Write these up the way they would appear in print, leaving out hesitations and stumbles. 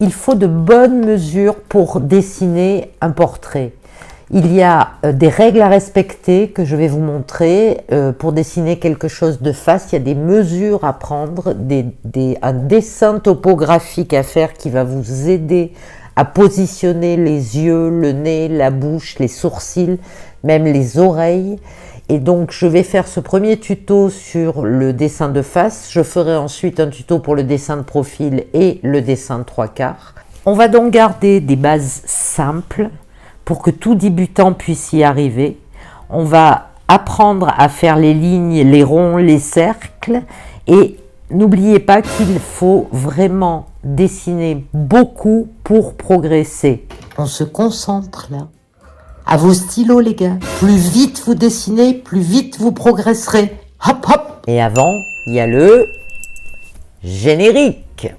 Il faut de bonnes mesures pour dessiner un portrait. Il y a des règles à respecter que je vais vous montrer. Pour dessiner quelque chose de face, il y a des mesures à prendre, un dessin topographique à faire qui va vous aider à positionner les yeux, le nez, la bouche, les sourcils, même les oreilles. Et donc, je vais faire ce premier tuto sur le dessin de face. Je ferai ensuite un tuto pour le dessin de profil et le dessin de trois quarts. On va donc garder des bases simples pour que tout débutant puisse y arriver. On va apprendre à faire les lignes, les ronds, les cercles. Et n'oubliez pas qu'il faut vraiment dessiner beaucoup pour progresser. On se concentre là. À vos stylos, les gars. Plus vite vous dessinez, plus vite vous progresserez. Hop, hop. Et avant, il y a le générique.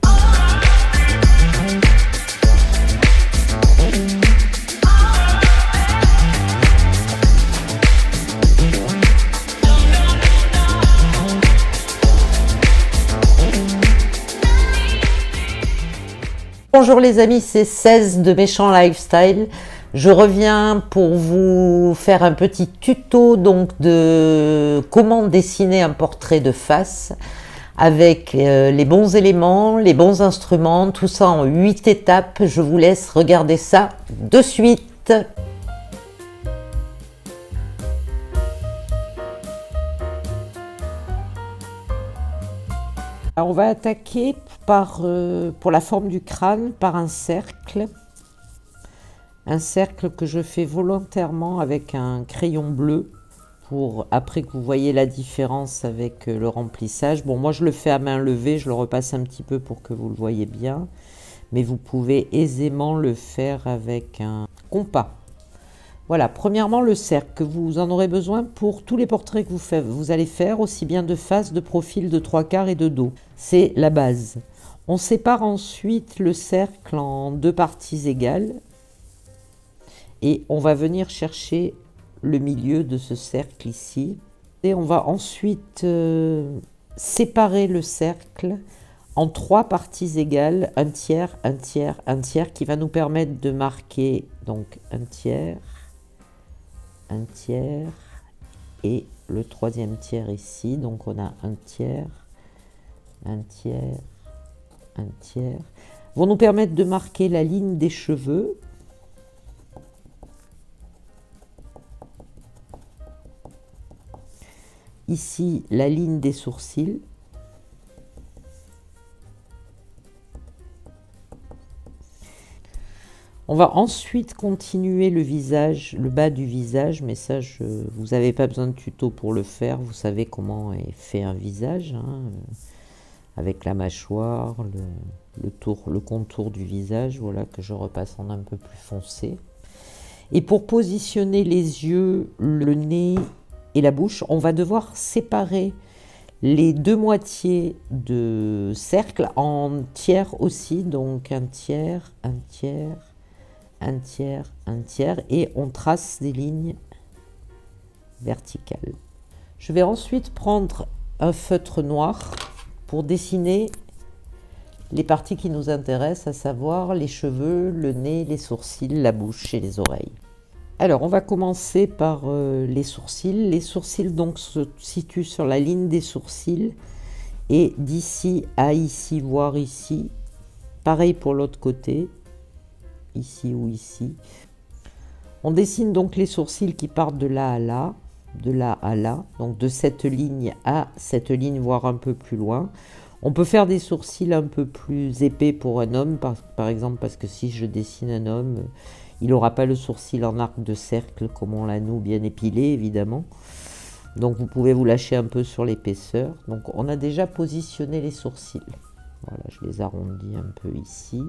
Bonjour les amis, c'est 16 de Méchant Lifestyle. Je reviens pour vous faire un petit tuto donc de comment dessiner un portrait de face avec les bons éléments, les bons instruments, tout ça en 8 étapes. Je vous laisse regarder ça de suite. Alors on va attaquer pour la forme du crâne par un cercle. Un cercle que je fais volontairement avec un crayon bleu pour après que vous voyez la différence avec le remplissage. Bon, moi je le fais à main levée, je le repasse un petit peu pour que vous le voyez bien, mais vous pouvez aisément le faire avec un compas. Voilà, premièrement le cercle, que vous en aurez besoin pour tous les portraits que vous allez faire, aussi bien de face, de profil, de trois quarts et de dos. C'est la base. On sépare ensuite le cercle en deux parties égales. Et on va venir chercher le milieu de ce cercle ici. Et on va ensuite séparer le cercle en trois parties égales, un tiers, un tiers, un tiers, qui va nous permettre de marquer donc un tiers et le troisième tiers ici. Donc on a un tiers, un tiers, un tiers. Vont nous permettre de marquer la ligne des cheveux. Ici, la ligne des sourcils. On va ensuite continuer le visage, le bas du visage, mais ça, vous n'avez pas besoin de tuto pour le faire. Vous savez comment est fait un visage, hein, avec la mâchoire, le contour du visage, voilà, que je repasse en un peu plus foncé. Et pour positionner les yeux, le nez et la bouche, on va devoir séparer les deux moitiés de cercle en tiers aussi, donc un tiers, un tiers, un tiers, un tiers, et on trace des lignes verticales. Je vais ensuite prendre un feutre noir pour dessiner les parties qui nous intéressent, à savoir les cheveux, le nez, les sourcils, la bouche et les oreilles. Alors, on va commencer par les sourcils. Les sourcils donc se situent sur la ligne des sourcils et d'ici à ici, voire ici. Pareil pour l'autre côté, ici ou ici. On dessine donc les sourcils qui partent de là à là, de là à là, donc de cette ligne à cette ligne, voire un peu plus loin. On peut faire des sourcils un peu plus épais pour un homme, par exemple, parce que si je dessine un homme, il n'aura pas le sourcil en arc de cercle comme on l'a nous, bien épilé évidemment. Donc vous pouvez vous lâcher un peu sur l'épaisseur. Donc on a déjà positionné les sourcils. Voilà, je les arrondis un peu ici.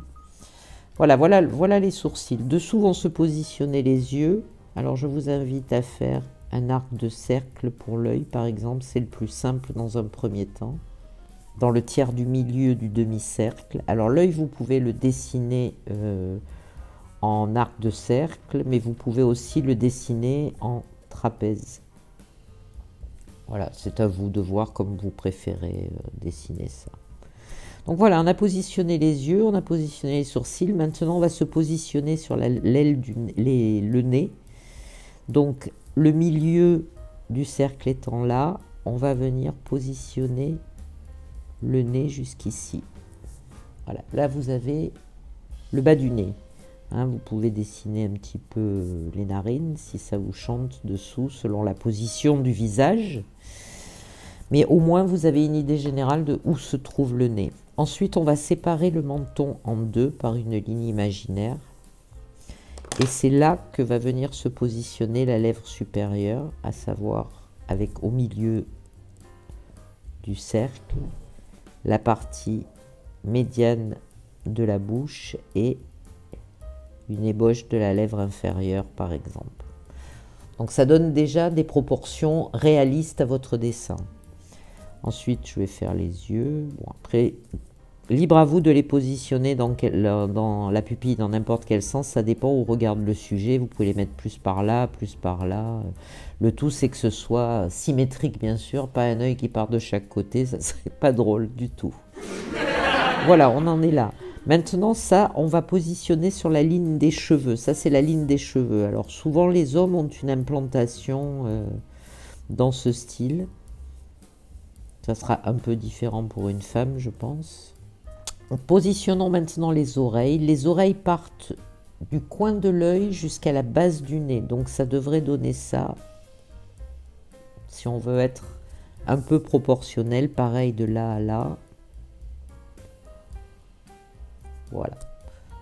Voilà les sourcils. Dessous vont se positionner les yeux. Alors je vous invite à faire un arc de cercle pour l'œil par exemple. C'est le plus simple dans un premier temps. Dans le tiers du milieu du demi-cercle. Alors l'œil, vous pouvez le dessiner en arc de cercle, mais vous pouvez aussi le dessiner en trapèze. Voilà, c'est à vous de voir comme vous préférez dessiner ça. Donc voilà, on a positionné les yeux, on a positionné les sourcils. Maintenant, on va se positionner sur le nez. Donc le milieu du cercle étant là, on va venir positionner le nez jusqu'ici. Voilà, là vous avez le bas du nez. Hein, vous pouvez dessiner un petit peu les narines si ça vous chante dessous selon la position du visage. Mais au moins vous avez une idée générale de où se trouve le nez. Ensuite, on va séparer le menton en deux par une ligne imaginaire. Et c'est là que va venir se positionner la lèvre supérieure, à savoir avec au milieu du cercle la partie médiane de la bouche et une ébauche de la lèvre inférieure par exemple. Donc ça donne déjà des proportions réalistes à votre dessin. Ensuite je vais faire les yeux. Bon, après, libre à vous de les positionner dans la pupille dans n'importe quel sens, ça dépend où regarde le sujet, vous pouvez les mettre plus par là, plus par là. Le tout c'est que ce soit symétrique bien sûr, pas un œil qui part de chaque côté, ça serait pas drôle du tout. Voilà, on en est là. Maintenant ça, on va positionner sur la ligne des cheveux, ça c'est la ligne des cheveux. Alors souvent les hommes ont une implantation dans ce style. Ça sera un peu différent pour une femme je pense. Positionnons maintenant les oreilles. Les oreilles partent du coin de l'œil jusqu'à la base du nez. Donc ça devrait donner ça. Si on veut être un peu proportionnel, pareil de là à là. Voilà.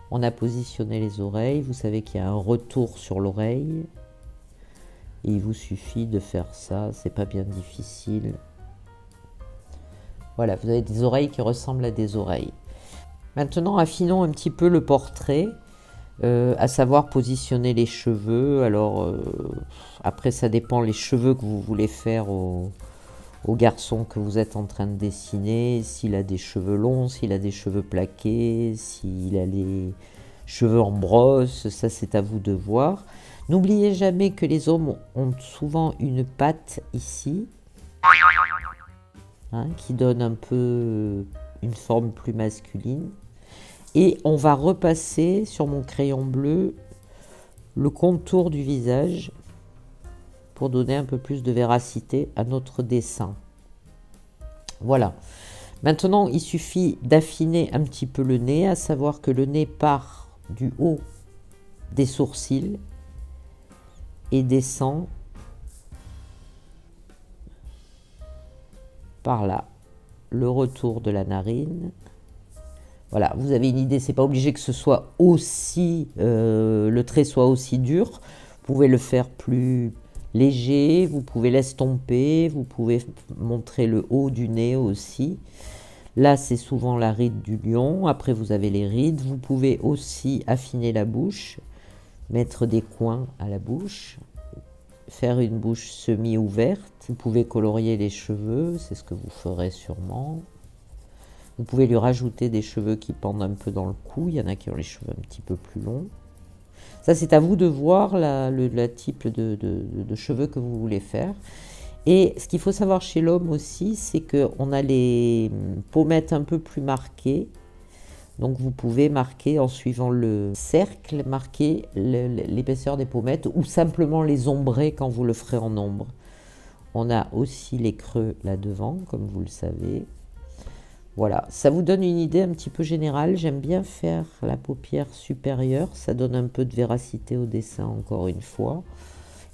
On a positionné les oreilles. Vous savez qu'il y a un retour sur l'oreille. Et il vous suffit de faire ça. C'est pas bien difficile. Voilà, vous avez des oreilles qui ressemblent à des oreilles. Maintenant, affinons un petit peu le portrait, à savoir positionner les cheveux. Alors, après, ça dépend les cheveux que vous voulez faire au garçon que vous êtes en train de dessiner. S'il a des cheveux longs, s'il a des cheveux plaqués, s'il a les cheveux en brosse, ça c'est à vous de voir. N'oubliez jamais que les hommes ont souvent une patte ici, hein, qui donne un peu une forme plus masculine. Et on va repasser sur mon crayon bleu le contour du visage pour donner un peu plus de véracité à notre dessin. Voilà. Maintenant, il suffit d'affiner un petit peu le nez, à savoir que le nez part du haut des sourcils et descend par là. Le retour de la narine. Voilà, vous avez une idée, c'est pas obligé que ce soit aussi, le trait soit aussi dur. Vous pouvez le faire plus léger, vous pouvez l'estomper, vous pouvez montrer le haut du nez aussi. Là, c'est souvent la ride du lion. Après, vous avez les rides. Vous pouvez aussi affiner la bouche, mettre des coins à la bouche, faire une bouche semi-ouverte. Vous pouvez colorier les cheveux, c'est ce que vous ferez sûrement. Vous pouvez lui rajouter des cheveux qui pendent un peu dans le cou. Il y en a qui ont les cheveux un petit peu plus longs. Ça, c'est à vous de voir le type de cheveux que vous voulez faire. Et ce qu'il faut savoir chez l'homme aussi, c'est qu'on a les pommettes un peu plus marquées. Donc vous pouvez marquer en suivant le cercle, marquer l'épaisseur des pommettes ou simplement les ombrer quand vous le ferez en ombre. On a aussi les creux là devant, comme vous le savez. Voilà, ça vous donne une idée un petit peu générale. J'aime bien faire la paupière supérieure, ça donne un peu de véracité au dessin encore une fois.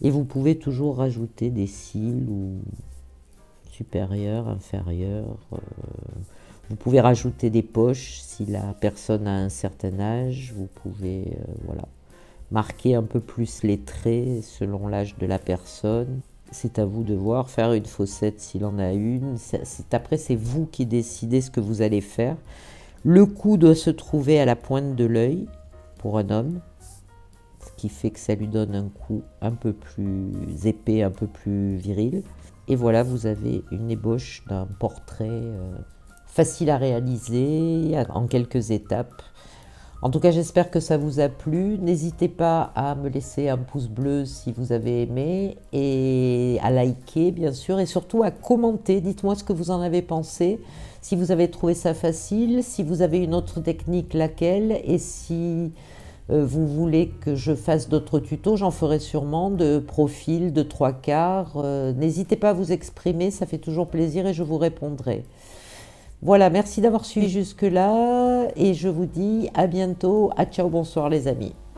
Et vous pouvez toujours rajouter des cils ou supérieurs, inférieurs. Vous pouvez rajouter des poches si la personne a un certain âge. Vous pouvez voilà, marquer un peu plus les traits selon l'âge de la personne. C'est à vous de voir, faire une fossette s'il en a une. Après, c'est vous qui décidez ce que vous allez faire. Le cou doit se trouver à la pointe de l'œil pour un homme, ce qui fait que ça lui donne un cou un peu plus épais, un peu plus viril. Et voilà, vous avez une ébauche d'un portrait facile à réaliser en quelques étapes. En tout cas, j'espère que ça vous a plu. N'hésitez pas à me laisser un pouce bleu si vous avez aimé et à liker, bien sûr, et surtout à commenter. Dites-moi ce que vous en avez pensé, si vous avez trouvé ça facile, si vous avez une autre technique, laquelle, et si vous voulez que je fasse d'autres tutos, j'en ferai sûrement de profil, de trois quarts. N'hésitez pas à vous exprimer, ça fait toujours plaisir et je vous répondrai. Voilà, merci d'avoir suivi jusque-là et je vous dis à bientôt. À ciao, bonsoir les amis.